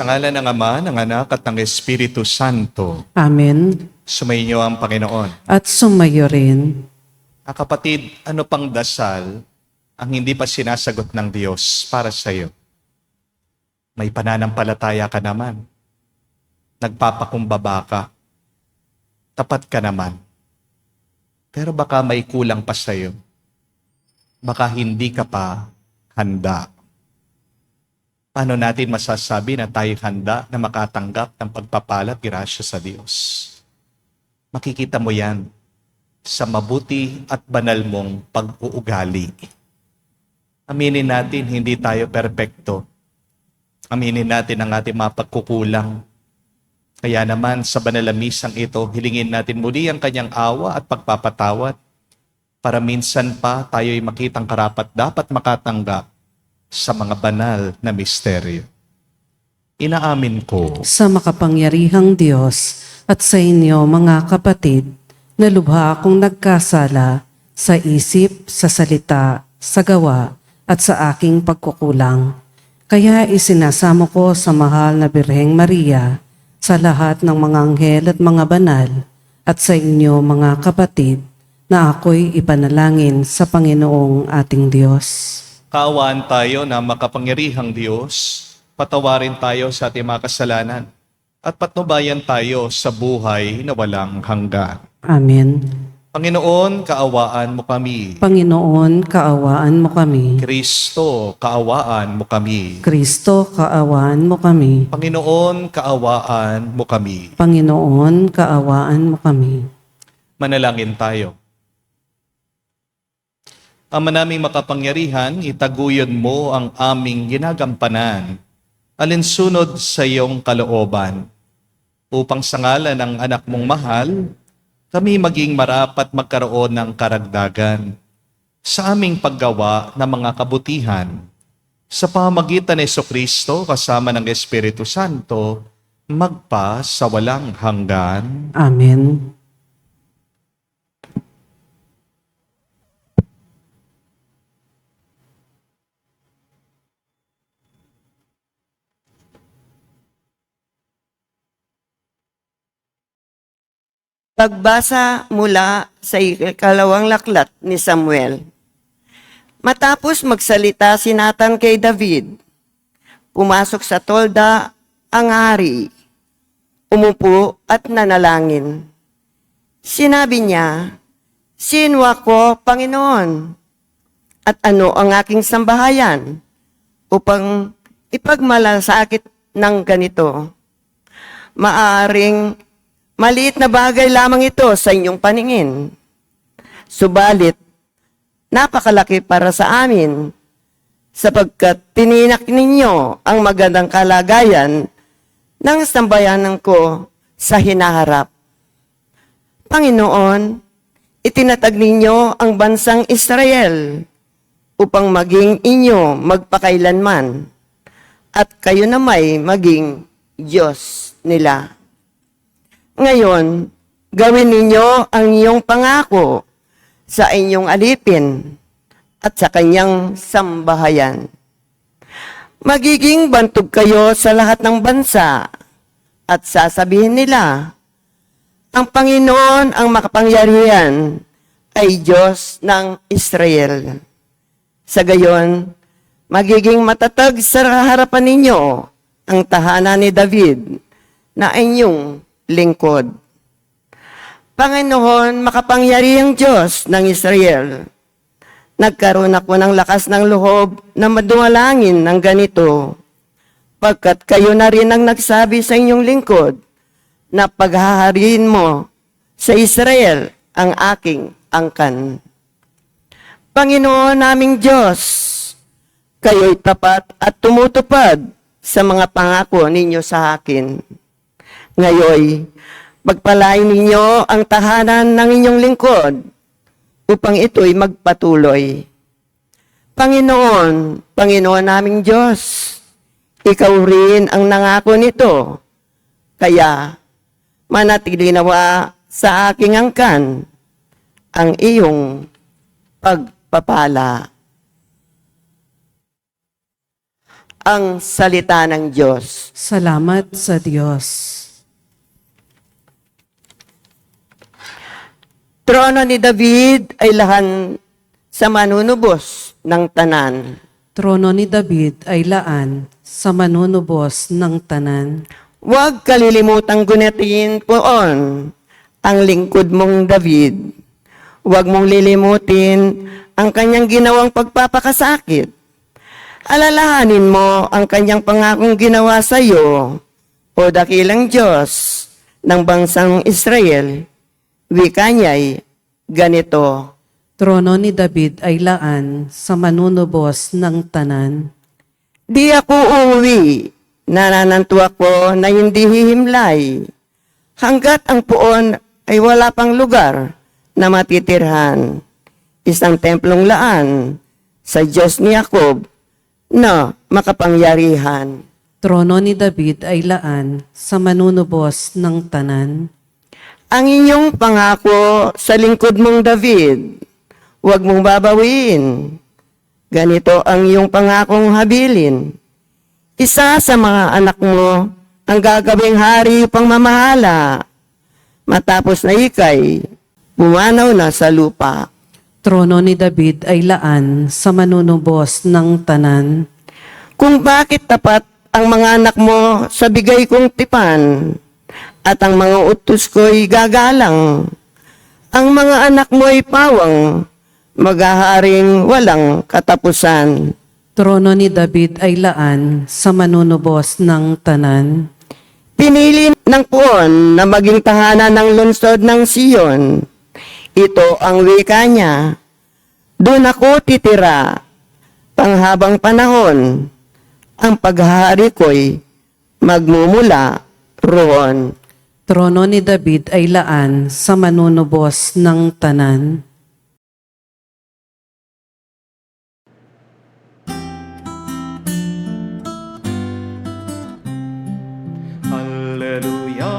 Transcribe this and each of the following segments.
Sa ngalan ng Ama, ng Anak, at ng Espiritu Santo. Amen. Sumainyo ang Panginoon. At sumayo rin. Kapatid, ano pang dasal ang hindi pa sinasagot ng Diyos para sa iyo? May pananampalataya ka naman. Nagpapakumbaba ka. Tapat ka naman. Pero baka may kulang pa sa iyo. Baka hindi ka pa handa. Paano natin masasabi na tayo handa na makatanggap ng pagpapala at grasya sa Diyos? Makikita mo yan sa mabuti at banal mong pag-uugali. Aminin natin, hindi tayo perpekto. Aminin natin ang ating mga pagkukulang. Kaya naman sa banal na misang ito, hilingin natin muli ang kanyang awa at pagpapatawad para minsan pa tayo'y makitang karapat dapat makatanggap sa mga banal na misteryo. Inaamin ko Sa makapangyarihang Diyos at sa inyo mga kapatid, na lubha akong nagkasala sa isip, sa salita, sa gawa, at sa aking pagkukulang. Kaya isinasamo ko sa mahal na Birheng Maria, sa lahat ng mga anghel at mga banal, at sa inyo mga kapatid, na ako'y ipanalangin sa Panginoong ating Diyos. kaawaan tayo na makapangyarihang Diyos, patawarin tayo sa ating mga kasalanan, at patnubayan tayo sa buhay na walang hanggan. Amen. Panginoon, kaawaan mo kami. Panginoon, kaawaan mo kami. Kristo, kaawaan mo kami. Kristo, kaawaan mo kami. Panginoon, kaawaan mo kami. Panginoon, kaawaan mo kami. Manalangin tayo. Ama naming makapangyarihan, itaguyod mo ang aming ginagampanan, alinsunod sa iyong kalooban, upang sa ngalan ng anak mong mahal, kami maging marapat magkaroon ng karagdagan sa aming paggawa ng mga kabutihan, sa pamamagitan ni Jesucristo kasama ng Espiritu Santo, magpa sa walang hanggan. Amen. Pagbasa mula sa ikalawang laklat ni Samuel. Matapos magsalita si Nathan kay David, pumasok sa tolda ang hari, umupo at nanalangin. Sinabi niya, "Sino ako, Panginoon? At ano ang aking sambahayan upang ipagmalasakit ng ganito? Maaring maliit na bagay lamang ito sa inyong paningin. Subalit, napakalaki para sa amin, sapagkat tininak ninyo ang magandang kalagayan ng sambayanan ko sa hinaharap. Panginoon, itinatag ninyo ang bansang Israel upang maging inyo magpakailanman, at kayo na may maging Diyos nila. Ngayon, gawin ninyo ang iyong pangako sa inyong alipin at sa kanyang sambahayan. Magiging bantog kayo sa lahat ng bansa at sasabihin nila, ang Panginoon ang makapangyarihan ay Diyos ng Israel. Sa gayon, magiging matatag sa harapan ninyo ang tahanan ni David na inyong lingkod. Panginoon, makapangyarihang Diyos ng Israel, nagkaroon ako ng lakas ng loob na madungalangin ng ganito, pagkat kayo na rin ang nagsabi sa inyong lingkod na paghahariin mo sa Israel ang aking angkan. Panginoon naming Diyos, kayo'y tapat at tumutupad sa mga pangako ninyo sa akin. Ngayoy, pagpalain ninyo ang tahanan ng inyong lingkod upang ito'y magpatuloy. Panginoon, Panginoon naming Diyos, ikaw rin ang nangako nito, kaya manatili nawa sa aking angkan ang iyong pagpapala. ang salita ng Diyos. Salamat sa Diyos. Trono ni David ay lahan sa manunubos ng tanan. Trono ni David ay laan sa manunubos ng tanan. Huwag kalilimutang gunetin poon ang lingkod mong David. Huwag mong lilimutin ang kanyang ginawang pagpapakasakit. Alalahanin mo ang kanyang pangakong ginawa sa iyo, o dakilang Diyos ng bansang Israel. Wika niya'y ganito, Trono ni David ay laan sa manunubos ng tanan. di ako uuwi, nanananto ako na hindi hihimlay, hanggat ang puon ay wala pang lugar na matitirhan. Isang templong laan sa Diyos ni Jacob na makapangyarihan. Trono ni David ay laan sa manunubos ng tanan. Ang inyong pangako sa lingkod mong David, huwag mong babawiin. Ganito ang iyong pangakong habilin. Isa sa mga anak mo ang gagawing hari upang mamahala. Matapos na ikay, pumanaw na sa lupa. Trono ni David ay laan sa manunubos ng tanan. Kung bakit tapat ang mga anak mo sa bigay kong tipan, at ang mga utos ko'y gagalang. Ang mga anak mo'y pawang, maghaharing walang katapusan. Trono ni David ay laan sa manunubos ng tanan. Pinili ng puon na maging tahanan ng lungsod ng Siyon. Ito ang wika niya. Doon ako titira, panghabang panahon. Ang paghahari ko'y magmumula roon. Trono ni David ay laan sa manunubos ng tanan. Alleluia,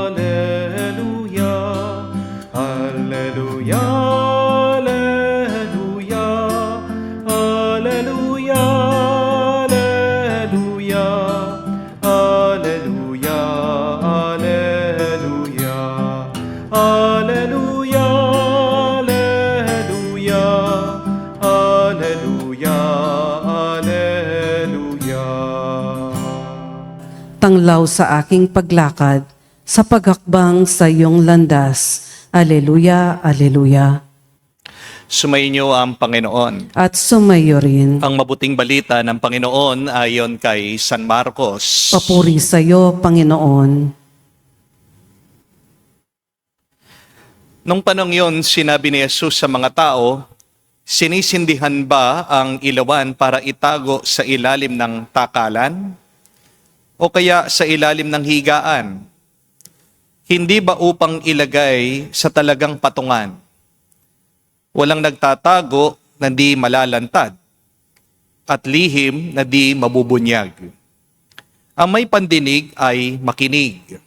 alleluia, alleluia, alleluia, alleluia, alleluia, alleluia, alleluia, alleluia, alleluia, alleluia, alleluia. Tanglaw sa aking paglakad, sa paghakbang sa iyong landas. Aleluya, aleluya. Sumainyo ang Panginoon. At sumayo rin. Ang mabuting balita ng Panginoon ayon kay San Marcos. Papuri sa iyo, Panginoon. Nung panong yon, sinabi ni Jesus sa mga tao, sinisindihan ba ang ilawan para itago sa ilalim ng takalan? O kaya sa ilalim ng higaan? Hindi ba upang ilagay sa talagang patungan? Walang nagtatago na di malalantad at lihim na di mabubunyag. Ang may pandinig ay makinig.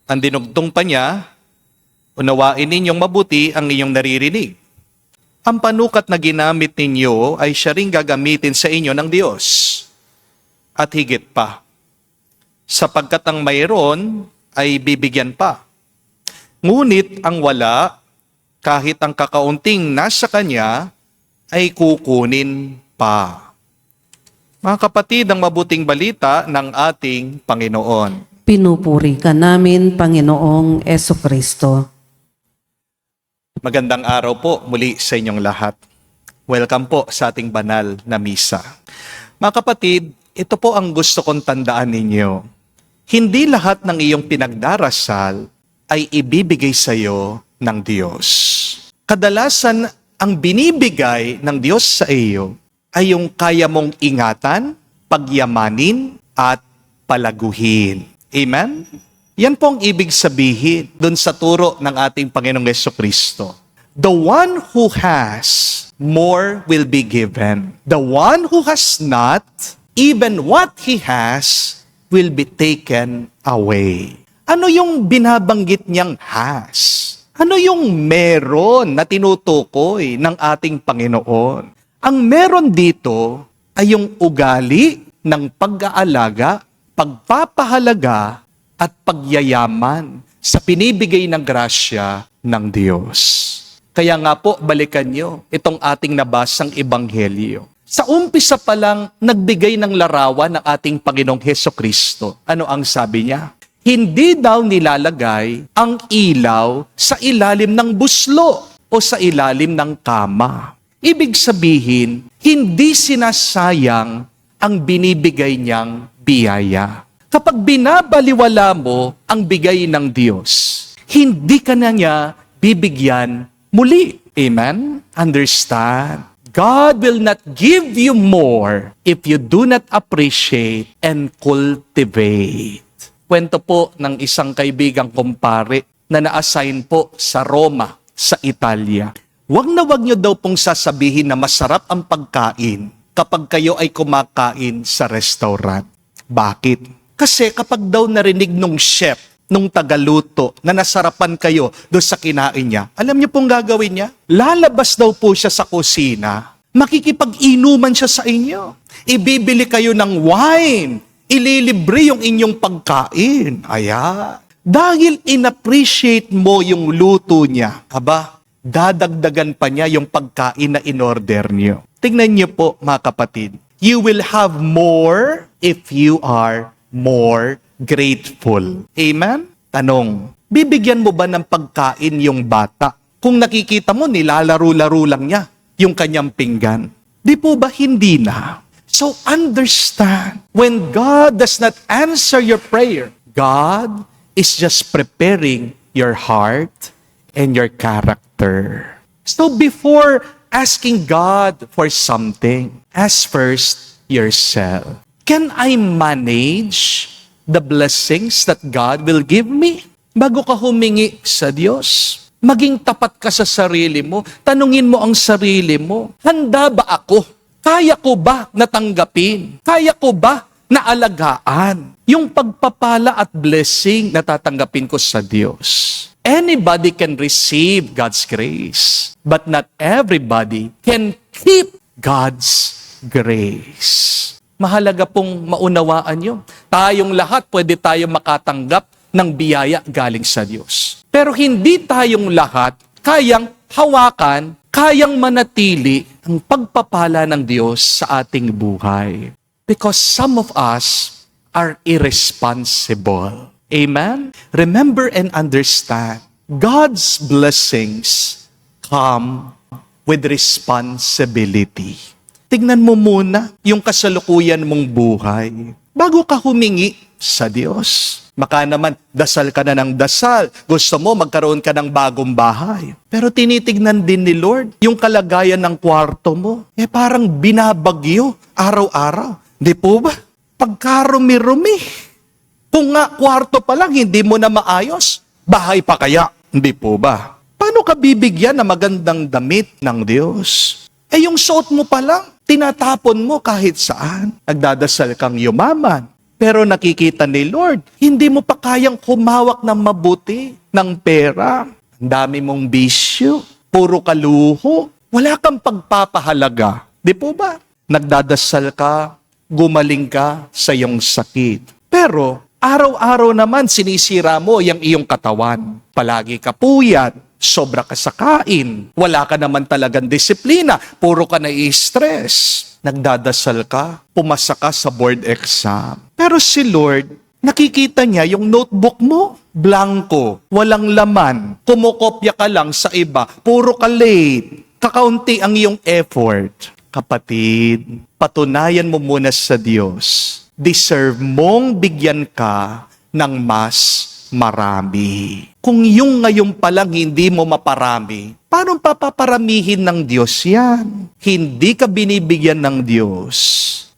Ang dinugtong pa niya, unawain ninyong mabuti ang inyong naririnig. Ang panukat na ginamit ninyo ay siya ring gagamitin sa inyo ng Diyos. At higit pa, sapagkat ang mayroon ay bibigyan pa. Ngunit ang wala, kahit ang kakaunting nasa kanya, ay kukunin pa. Mga kapatid, ang mabuting balita ng ating Panginoon. Pinupuri ka namin, Panginoong Esukristo. Magandang araw po muli sa inyong lahat. Welcome po sa ating banal na misa. Mga kapatid, ito po ang gusto kong tandaan ninyo. Hindi lahat ng iyong pinagdarasal ay ibibigay sa iyo ng Diyos. Kadalasan, ang binibigay ng Diyos sa iyo ay yung kaya mong ingatan, pagyamanin, at palaguhin. Amen? Yan pong ibig sabihin dun sa turo ng ating Panginoong Jesucristo. The one who has, more will be given. The one who has not, even what he has, will be taken away. Ano yung binabanggit niyang has? Ano yung meron na tinutukoy ng ating Panginoon? Ang meron dito ay yung ugali ng pag-aalaga, pagpapahalaga, at pagyayaman sa pinibigay ng grasya ng Diyos. Kaya nga po, balikan nyo itong ating nabasang ebanghelyo. Sa umpisa pa lang, nagbigay ng larawan ng ating Panginoong Hesukristo. Ano ang sabi niya? Hindi daw nilalagay ang ilaw sa ilalim ng buslo o sa ilalim ng kama. Ibig sabihin, hindi sinasayang ang binibigay niyang biyaya. Kapag binabaliwala mo ang bigay ng Diyos, hindi ka na niya bibigyan muli. Amen? Understand? God will not give you more if you do not appreciate and cultivate. Kwento po ng isang kaibigang kumpare na na-assign po sa Roma, sa Italia. Wag na wag nyo daw pong sasabihin na masarap ang pagkain kapag kayo ay kumakain sa restaurant. Bakit? Kasi kapag daw narinig nung chef, nung tagaluto, na nasarapan kayo doon sa kinain niya, alam niyo pong gagawin niya? Lalabas daw po siya sa kusina, makikipag-inuman siya sa inyo. Ibibili kayo ng wine, ililibre yung inyong pagkain. Ayan. Dahil in-appreciate mo yung luto niya, dadagdagan pa niya yung pagkain na in-order niyo. Tingnan niyo po, mga kapatid. You will have more if you are more grateful. Amen? Tanong, bibigyan mo ba ng pagkain yung bata? Kung nakikita mo, nilalaro-laro lang niya yung kanyang pinggan. Di po ba hindi na? So understand, when God does not answer your prayer, God is just preparing your heart and your character. So before asking God for something, ask first yourself. Can I manage the blessings that God will give me? Bago ka humingi sa Diyos, maging tapat ka sa sarili mo. Tanungin mo ang sarili mo, handa ba ako? Kaya ko ba natanggapin? Kaya ko ba naalagaan yung pagpapala at blessing na tatanggapin ko sa Diyos? Anybody can receive God's grace, but not everybody can keep God's grace. Mahalaga pong maunawaan nyo. Tayong lahat pwede tayo makatanggap ng biyaya galing sa Diyos. Pero hindi tayong lahat kayang hawakan, kayang manatili ang pagpapala ng Diyos sa ating buhay. Because some of us are irresponsible. Amen? Remember and understand, God's blessings come with responsibility. Tignan mo muna yung kasalukuyan mong buhay bago ka humingi sa Diyos. Baka naman, dasal ka na ng dasal. Gusto mo, magkaroon ka ng bagong bahay. Pero tinitignan din ni Lord yung kalagayan ng kwarto mo. Parang binabagyo araw-araw. Di po ba? Pagkarumi-rumi. Kung nga kwarto pa lang, hindi mo na maayos. Bahay pa kaya? Hindi po ba? Paano ka bibigyan ng magandang damit ng Diyos? Yung suot mo pa lang, tinatapon mo kahit saan. Nagdadasal kang yumaman. Pero nakikita ni Lord, hindi mo pa kayang humawak ng mabuti ng pera. Ang dami mong bisyo, puro kaluho. Wala kang pagpapahalaga. Di po ba? Nagdadasal ka, gumaling ka sa iyong sakit. Pero araw-araw naman sinisira mo yung iyong katawan. Palagi ka puyat. Sobra ka sa kain, wala ka naman talagang disiplina, puro ka na-i-stress. Nagdadasal ka, pumasa ka sa board exam. Pero si Lord, nakikita niya yung notebook mo, blanco, walang laman, kumokopya ka lang sa iba, puro ka late, kakaunti ang iyong effort. Kapatid, patunayan mo muna sa Diyos, deserve mong bigyan ka ng mas marami. Kung yung ngayon pa lang hindi mo maparami, paano papaparamihin ng Diyos yan? Hindi ka binibigyan ng Diyos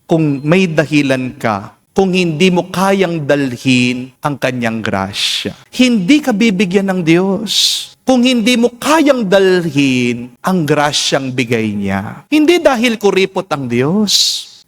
kung may dahilan ka, kung hindi mo kayang dalhin ang kanyang grasya. Hindi ka bibigyan ng Diyos kung hindi mo kayang dalhin ang grasyang bigay niya. Hindi dahil kuripot ang Diyos,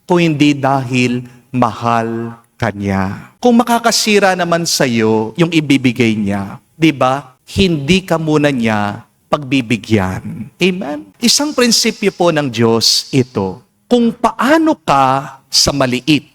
kung hindi dahil mahal Kanya. Kung makakasira naman sa iyo yung ibibigay niya, di ba? Hindi ka muna niya pagbibigyan. Amen? Isang prinsipyo po ng Diyos ito. Kung paano ka sa maliit,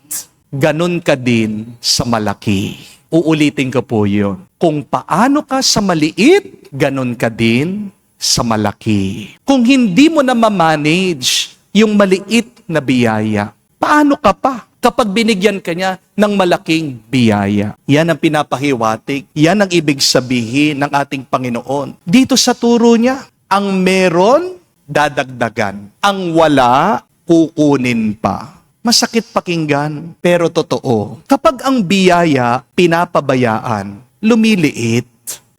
ganun ka din sa malaki. Uulitin ko po yun. Kung paano ka sa maliit, ganun ka din sa malaki. Kung hindi mo na ma-manage yung maliit na biyaya, paano ka pa kapag binigyan ka niya ng malaking biyaya? Yan ang pinapahiwatig. Yan ang ibig sabihin ng ating Panginoon. Dito sa turo niya, ang meron, dadagdagan. Ang wala, kukunin pa. Masakit pakinggan, pero totoo. Kapag ang biyaya pinapabayaan, lumiliit.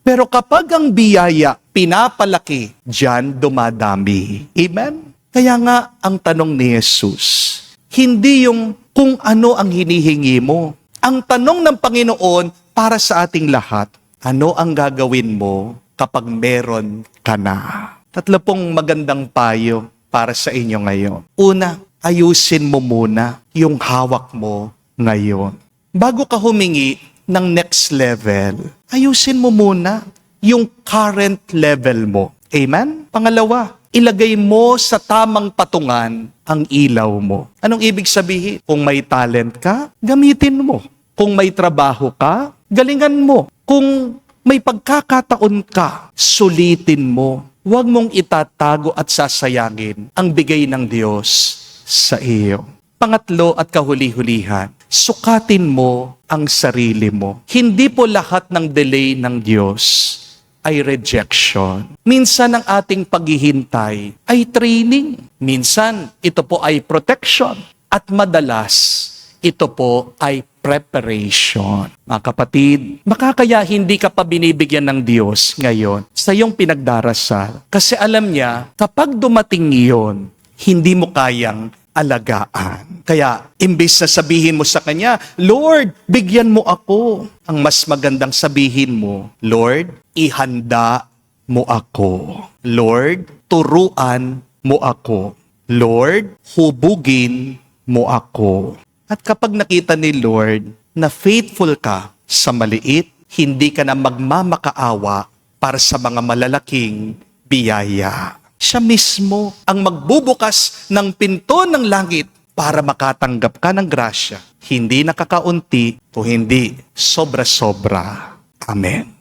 Pero kapag ang biyaya pinapalaki, diyan dumadami. Amen? Kaya nga, ang tanong ni Jesus, hindi yung kung ano ang hinihingi mo. Ang tanong ng Panginoon para sa ating lahat, ano ang gagawin mo kapag meron ka na? 3 magandang payo para sa inyo ngayon. Una, ayusin mo muna yung hawak mo ngayon. Bago ka humingi ng next level, ayusin mo muna yung current level mo. Amen? Pangalawa, ilagay mo sa tamang patungan ang ilaw mo. Anong ibig sabihin? Kung may talent ka, gamitin mo. Kung may trabaho ka, galingan mo. Kung may pagkakataon ka, sulitin mo. Huwag mong itatago at sasayangin ang bigay ng Diyos sa iyo. Pangatlo at kahuli-hulihan, sukatin mo ang sarili mo. Hindi po lahat ng delay ng Diyos ay rejection. Minsan ang ating paghihintay ay training. Minsan ito po ay protection. At madalas ito po ay preparation. Mga kapatid, baka kaya hindi ka pa binibigyan ng Diyos ngayon sa iyong pinagdarasal. Kasi alam niya, kapag dumating iyon, hindi mo kayang alagaan. Kaya, imbes na sabihin mo sa Kanya, Lord, bigyan mo ako. Ang mas magandang sabihin mo, Lord, ihanda mo ako. Lord, turuan mo ako. Lord, hubugin mo ako. At kapag nakita ni Lord na faithful ka sa maliit, hindi ka na magmamakaawa para sa mga malalaking biyaya. Siya mismo ang magbubukas ng pinto ng langit para makatanggap ka ng grasya. Hindi nakakaunti o hindi sobra-sobra. Amen.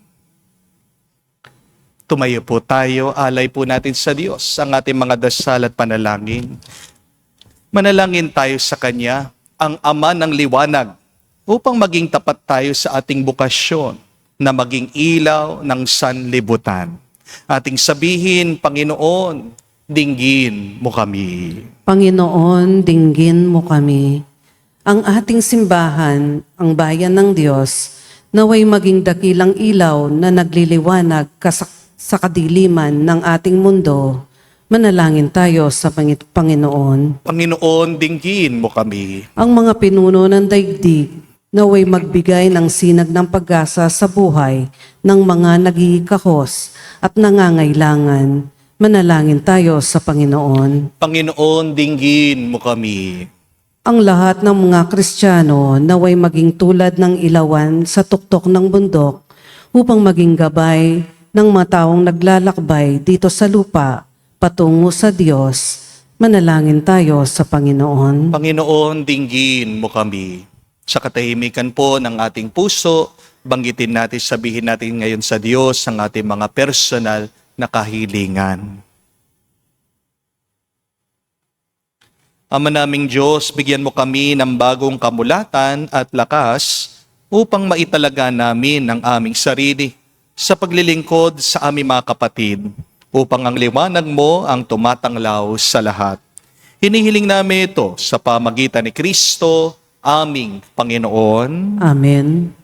Tumayo po tayo, alay po natin sa Diyos ang ating mga dasal at panalangin. Manalangin tayo sa Kanya, ang Ama ng liwanag, upang maging tapat tayo sa ating bukasyon na maging ilaw ng sanlibutan. Ating sabihin, Panginoon, dinggin mo kami. Panginoon, dinggin mo kami. Ang ating simbahan, ang bayan ng Diyos, naway maging dakilang ilaw na nagliliwanag sa kadiliman ng ating mundo. Manalangin tayo sa Panginoon. Panginoon, dinggin mo kami. Ang mga pinuno ng daigdig, naway magbigay ng sinag ng pag-asa sa buhay ng mga nagkikahos at nangangailangan. Manalangin tayo sa Panginoon. Panginoon, dinggin mo kami. Ang lahat ng mga Kristiyano naway maging tulad ng ilawan sa tuktok ng bundok upang maging gabay ng mga taong naglalakbay dito sa lupa patungo sa Diyos. Manalangin tayo sa Panginoon. Panginoon, dinggin mo kami. Sa katahimikan po ng ating puso, banggitin natin, sabihin natin ngayon sa Diyos ang ating mga personal na kahilingan. Ama naming Diyos, bigyan mo kami ng bagong kamulatan at lakas upang maitalaga namin ang aming sarili sa paglilingkod sa aming mga kapatid, upang ang liwanag mo ang tumatanglaw sa lahat. Hinihiling namin ito sa pamagitan ni Kristo, aming Panginoon. Amen.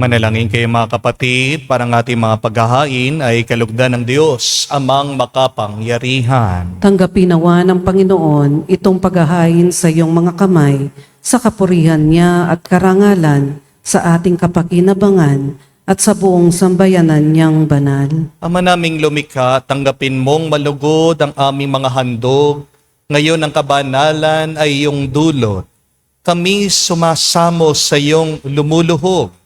Manalangin kayo mga kapatid, para ang ating mga paghahain ay kalugdan ng Diyos, amang makapangyarihan. Tanggapin nawa ng Panginoon itong paghahain sa iyong mga kamay, sa kapurihan niya at karangalan, sa ating kapakinabangan, at sa buong sambayanan niyang banal. Ama naming lumikha, tanggapin mong malugod ang aming mga handog. Ngayon ang kabanalan ay iyong dulot. Kami sumasamo sa iyong lumuluhog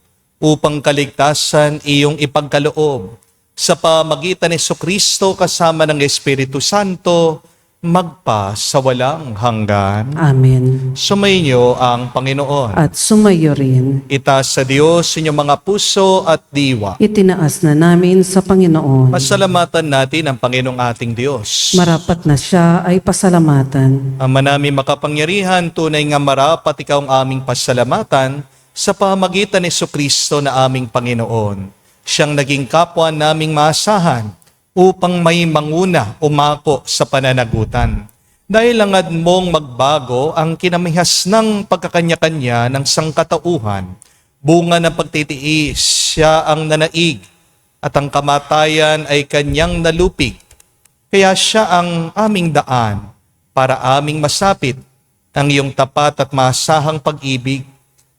upang kaligtasan iyong ipagkaloob. Sa pamagitan ni Jesucristo kasama ng Espiritu Santo, magpa sa walang hanggan. Amen. Sumainyo ang Panginoon. At sumayo rin. Itaas sa Diyos inyong mga puso at diwa. Itinaas na namin sa Panginoon. Pasalamatan natin ang Panginoong ating Diyos. Marapat na siya ay pasalamatan. Ama namin makapangyarihan, tunay nga marapat ikaw ang aming pasalamatan sa pamagitan ni Jesucristo na aming Panginoon. Siyang naging kapwa naming maasahan upang may manguna umako sa pananagutan. Dahil langad mong magbago ang kinamihas ng pagkakanya-kanya ng sangkatauhan, bunga ng pagtitiis, siya ang nanaig at ang kamatayan ay kanyang nalupig. Kaya siya ang aming daan para aming masapit ang iyong tapat at maasahang pag-ibig.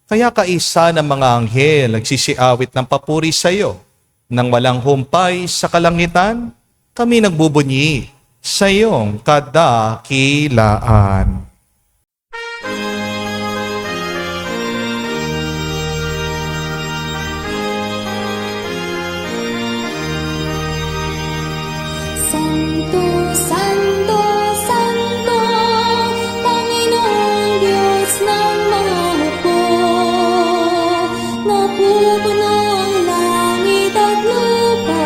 Kaya kaisa ng mga anghel nagsisiawit ng papuri sa iyo. Nang walang humpay sa kalangitan, kami nagbubunyi sa iyong kadakilaan. Santo, Santo, Santo, Panginoong Diyos ng mga hukbo. Napupuno ang langit at lupa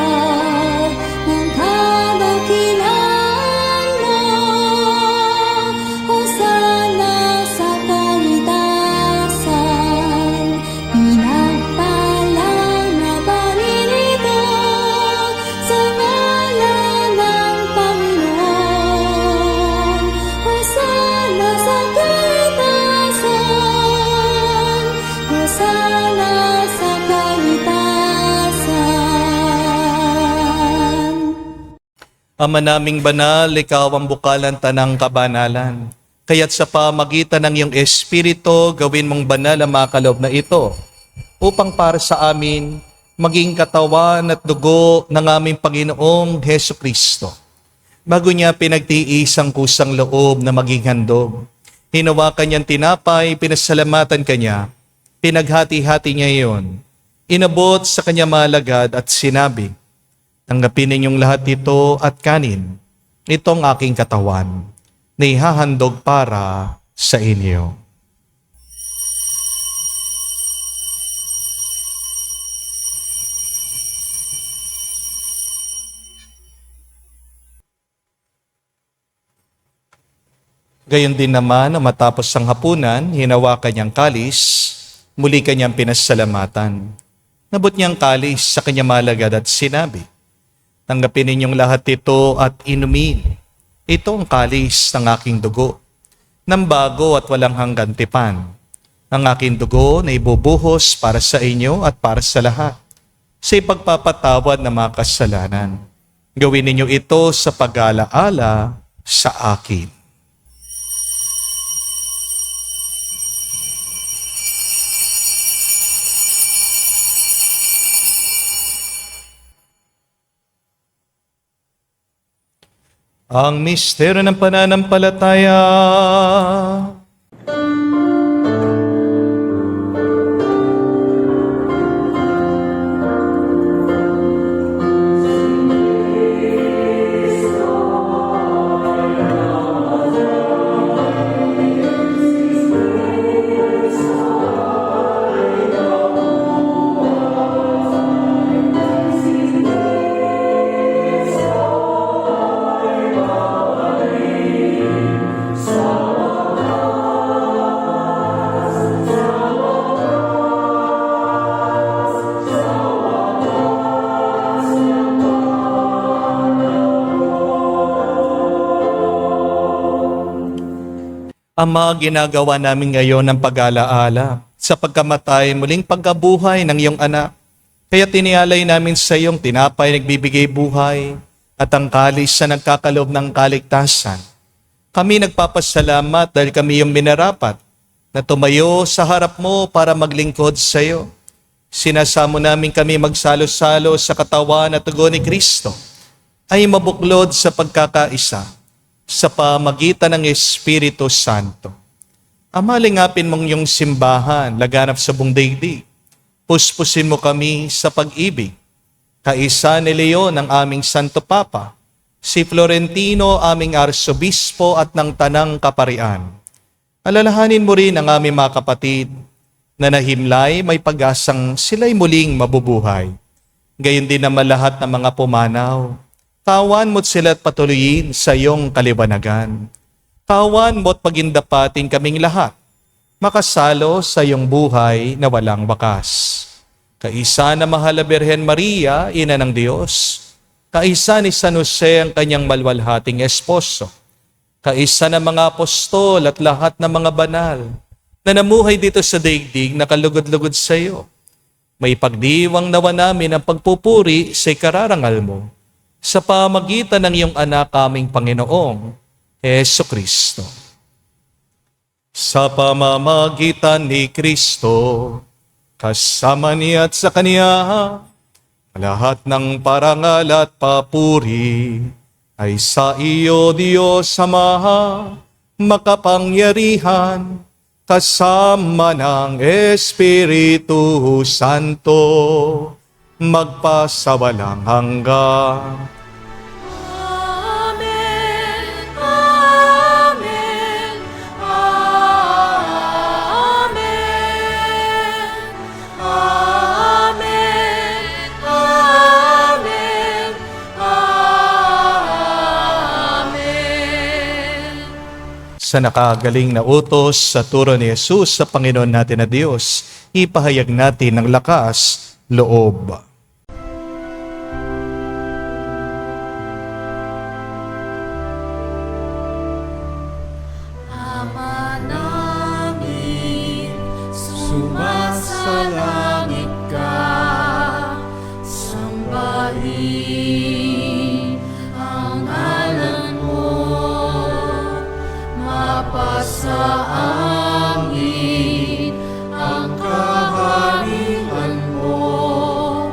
ng kadakilaan mo. Hosana sa kaligtasan, pinagpalang na Panginoon sa ngalan ng Panginoon. Hosana sa kaligtasan, Hosana sa kaligtasan. Ama naming banal, ikaw ang bukalan tanang kabanalan. Kaya't sa pamagitan ng iyong Espiritu, gawin mong banal ang mga kaloob na ito, upang para sa amin maging katawan at dugo ng aming Panginoong Heso Kristo. Bago niya pinagtiis ang kusang loob na maging handog, hinawakan niyang tinapay, pinasalamatan kanya, pinaghati-hati niya iyon, inabot sa kanya malagad at sinabi, tanggapin ninyong lahat ito at kanin. Ito ang aking katawan na ihahandog para sa inyo. Gayon din naman, matapos ang hapunan, hinawakan niyang kalis, muli kanyang pinasalamatan. Nabot niyang kalis sa kanya malagad at sinabi, tanggapin ninyong lahat ito at inumin. Ito ang kalis ng aking dugo, ng bago at walang hanggan tipan. Ang aking dugo na ibubuhos para sa inyo at para sa lahat, sa ipagpapatawad ng mga kasalanan. Gawin ninyo ito sa pag-alaala sa akin. Ang misteryo ng pananampalataya. Ama, ginagawa namin ngayon ng pag-alaala sa pagkamatay, muling pagkabuhay ng iyong anak. Kaya tinialay namin sa iyong tinapay nagbibigay buhay at ang kalis na nagkakaloob ng kaligtasan. Kami nagpapasalamat dahil kami yung minarapat na tumayo sa harap mo para maglingkod sa iyo. Sinasamo namin kami magsalo-salo sa katawan at tugon ni Kristo ay mabuklod sa pagkakaisa sa pamagitan ng Espiritu Santo. Amalingapin mong iyong simbahan, laganap sa buong daigdig. Puspusin mo kami sa pag-ibig. Kaisa ni Leon ang aming Santo Papa, si Florentino aming Arsobispo at ng Tanang Kaparian. Alalahanin mo rin ang aming mga kapatid na nahimlay may pag-asang sila'y muling mabubuhay. Gayon din naman lahat ng mga pumanaw. Tawan mo't sila at patuloyin sa iyong kaliwanagan. Tawan mo't pagindapatin kaming lahat, makasalo sa iyong buhay na walang wakas. Kaisa na mahal na Birhen Maria, Ina ng Diyos. Kaisa ni San Jose ang kanyang malwalhating esposo. Kaisa ng mga apostol at lahat ng mga banal na namuhay dito sa daigdig na kalugod-lugod sa iyo. May pagdiwang nawa namin ang pagpupuri sa ikararangal mo sa pamagitan ng iyong anak aming Panginoong Jesucristo. Sa pamamagitan ni Kristo, kasama niya at sa Kanya, lahat ng parangal at papuri ay sa iyo, Diyos Ama, makapangyarihan, kasama ng Espiritu Santo, magpasawalang hanggan. Amen. Amen. Amen. Amen. Amen. Amen. Sa nakagaling na utos sa turo ni Jesus sa Panginoon natin na Diyos, ipahayag natin ng lakas, loob. Ama namin, sumasalangit ka, sambahin ang ngalan mo, mapasa amin ang kaharian mo,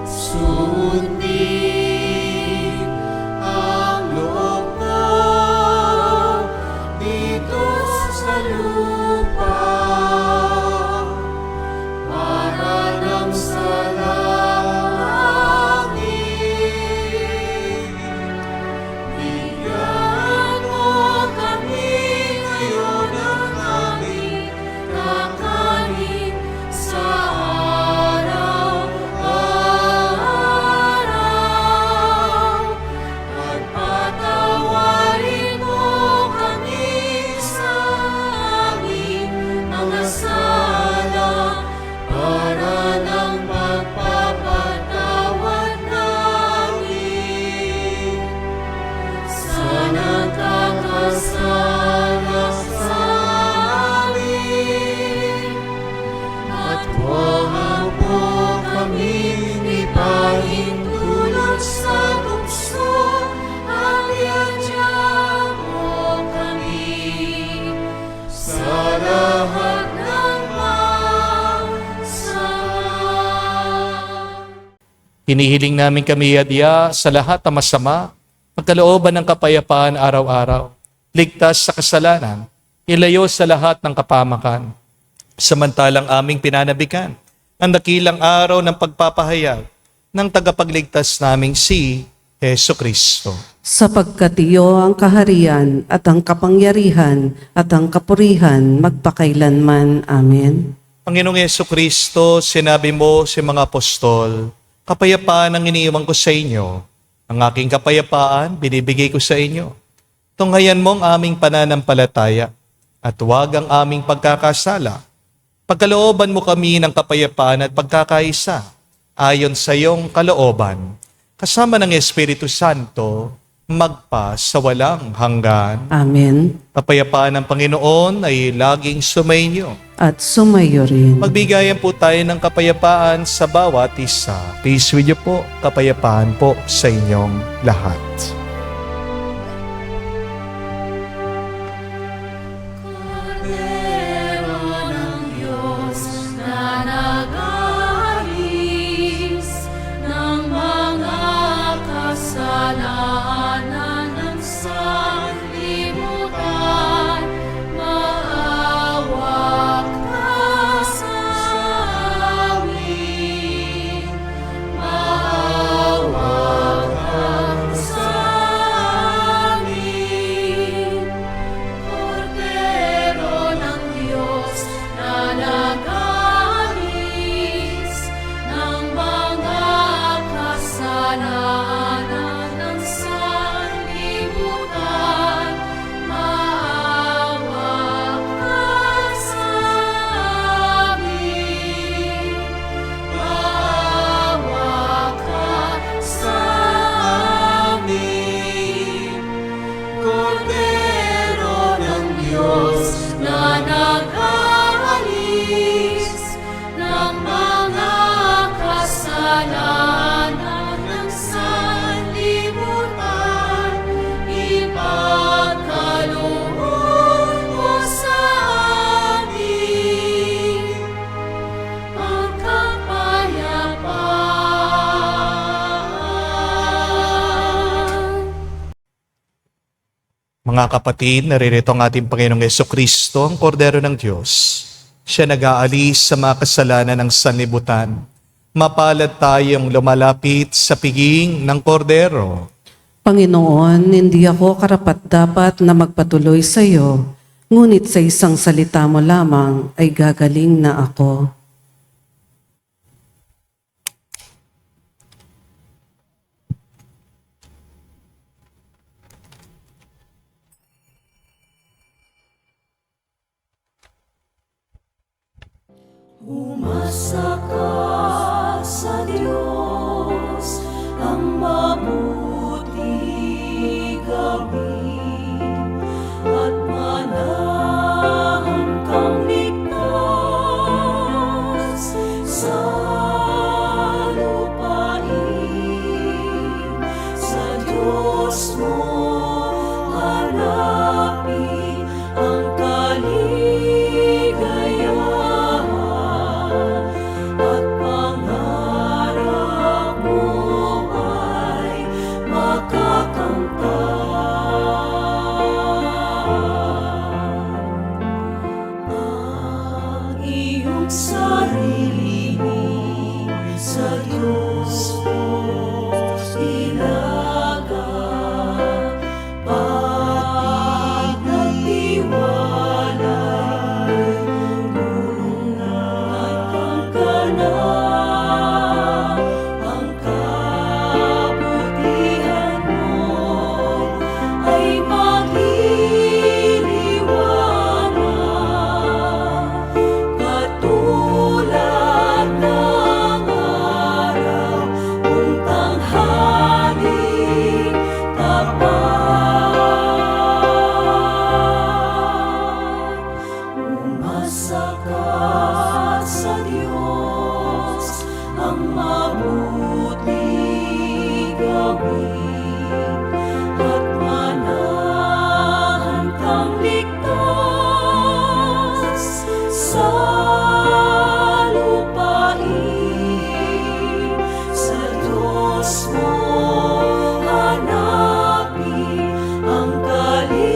sundin ang loob mo dito sa lupa para lang sa langit. Bigyan mo kami ngayon ng aming kakanin sa araw-araw at patawarin mo kami sa aming mga sala para ng pagpapatawad namin sa nagkakasala sa amin. At huwag mo kami ipahintulot sa tukso at iadya mo kami sa lahat ng masama. Hinihiling namin kami adya sa lahat ng masama, pagkalooban ng kapayapaan araw-araw, ligtas sa kasalanan, ilayo sa lahat ng kapamakan. Samantalang aming pinanabikan ang dakilang araw ng pagpapahayag ng tagapagligtas naming si Jesucristo. Sapagkat iyo ang kaharian at ang kapangyarihan at ang kapurihan magpakailanman. Amen. Panginoong Jesucristo, sinabi mo sa mga apostol, kapayapaan ang iniiwan ko sa inyo. Ang aking kapayapaan, binibigay ko sa inyo. Tunghayan mo ang aming pananampalataya at huwag ang aming pagkakasala. Pagkalooban mo kami ng kapayapaan at pagkakaisa ayon sa iyong kalooban, kasama ng Espiritu Santo, magpa sa walang hanggan. Amen. Kapayapaan ng Panginoon ay laging sumainyo. At sumayo rin. Magbigayan po tayo ng kapayapaan sa bawat isa. Peace with you po. Kapayapaan po sa inyong lahat. Cordero ng Diyos na nag-aalis ng mga kasalanan ng sanlibutan, maawa ka sa amin. Maawa ka sa amin. Cordero ng Diyos na nag-aalis ng mga kasalanan ng sanlibutan, maawa ka sa amin. Maawa ka sa amin. Cordero ng Diyos na nag-aalis ng mga kasalanan ng sanlibutan, ipagkaloob mo sa amin ang kapayapaan. Mga kapatid, naririto ang ating Panginoong Jesucristo, ang Kordero ng Diyos. Siya nag-aalis sa mga kasalanan ng sanlibutan. Mapalad tayong lumalapit sa piging ng Kordero. Panginoon, hindi ako karapat-dapat na magpatuloy sa iyo, ngunit sa isang salita mo lamang ay gagaling na ako. Umasa ka sa Diyos, ang mabuti gawin, at manahan kang ligtas sa lupain. Sa Diyos mo hanapin ang kaligayahan, at pangarap mo ay makakamtan. Ang iyong sarili sa Diyos mo ilaga, pag nagtiwala ang kabutihan mo ay magliliwanag, katulad ng araw kung tanghaling tapat. Umasa ka sa Diyos, ang mabuti gawin, at manahan kang ligtas sa lupain. Sa Diyos mo hanapin ang kaligayahan,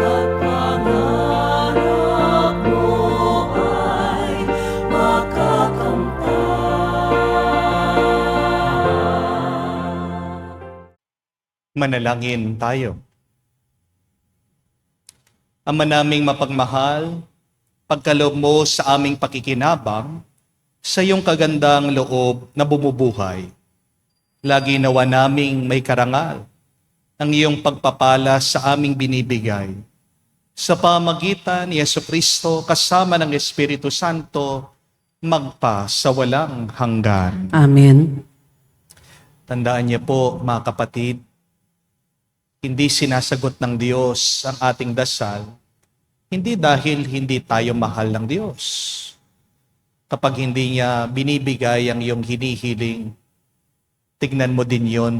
at pangarap mo ay makakamtan. Manalangin tayo. Ama naming mapagmahal, pagkaloob mo sa aming pakikinabang, sa iyong kagandang loob na bumubuhay, lagi nawa naming may karangal ang iyong pagpapala sa aming binibigay. Sa pamagitan ni Jesucristo kasama ng Espiritu Santo, magpa sa walang hanggan. Amen. Tandaan niyo po, mga kapatid, hindi sinasagot ng Diyos ang ating dasal, hindi dahil hindi tayo mahal ng Diyos. Kapag hindi niya binibigay ang iyong hinihiling, tignan mo din yon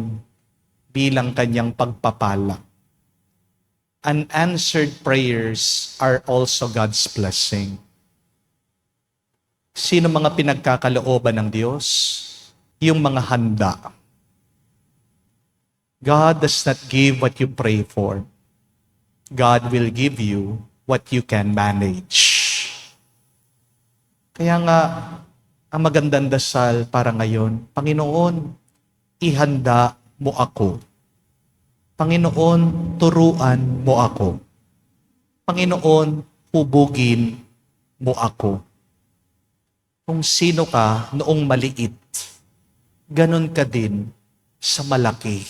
bilang kanyang pagpapala. Unanswered prayers are also God's blessing. Sino mga pinagkakalooban ng Diyos? Yung mga handa. God does not give what you pray for. God will give you what you can manage. Kaya nga, ang magandang dasal para ngayon, Panginoon, ihanda mo ako. Panginoon, turuan mo ako. Panginoon, hubugin mo ako. Kung sino ka noong maliit, ganun ka din sa malaki.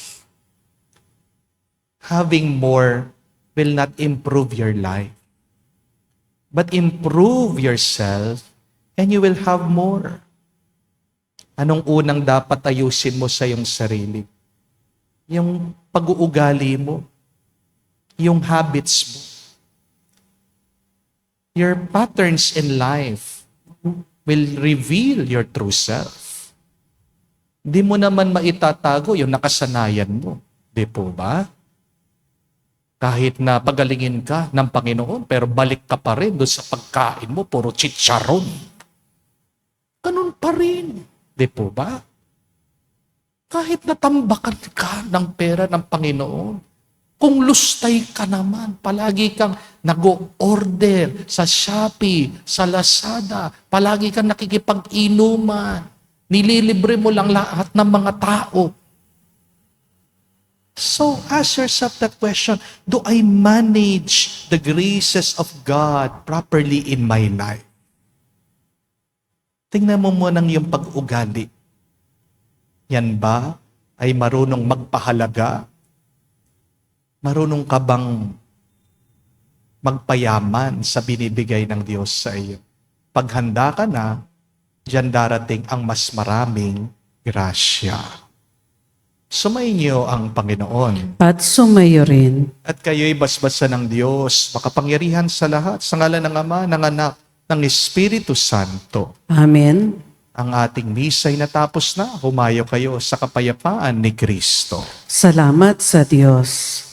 Having more will not improve your life, but improve yourself and you will have more. Anong unang dapat ayusin mo sa iyong sarili? Yung pag-uugali mo, yung habits mo, your patterns in life will reveal your true self. Di mo naman maitatago yung nakasanayan mo. Di po ba? Kahit na pagalingin ka ng Panginoon, pero balik ka pa rin doon sa pagkain mo, puro chicharon. Ganun pa rin. Di po ba? Kahit natambakan ka ng pera ng Panginoon, kung lustay ka naman, palagi kang nag-order sa Shopee, sa Lazada, palagi kang nakikipag-inuman, nililibre mo lang lahat ng mga tao. So ask yourself that question, do I manage the graces of God properly in my life? Tingnan mo muna yung pag-ugali. Yan ba ay marunong magpahalaga? Marunong ka bang magpayaman sa binibigay ng Diyos sa iyo? Pag handa ka na, diyan darating ang mas maraming grasya. Sumainyo ang Panginoon. At sumayo rin. At kayo'y basbasan ng Diyos, makapangyarihan sa lahat, sa ngalan ng Ama, ng Anak, ng Espiritu Santo. Amen. Ang ating misa'y natapos na. Humayo kayo sa kapayapaan ni Kristo. Salamat sa Diyos.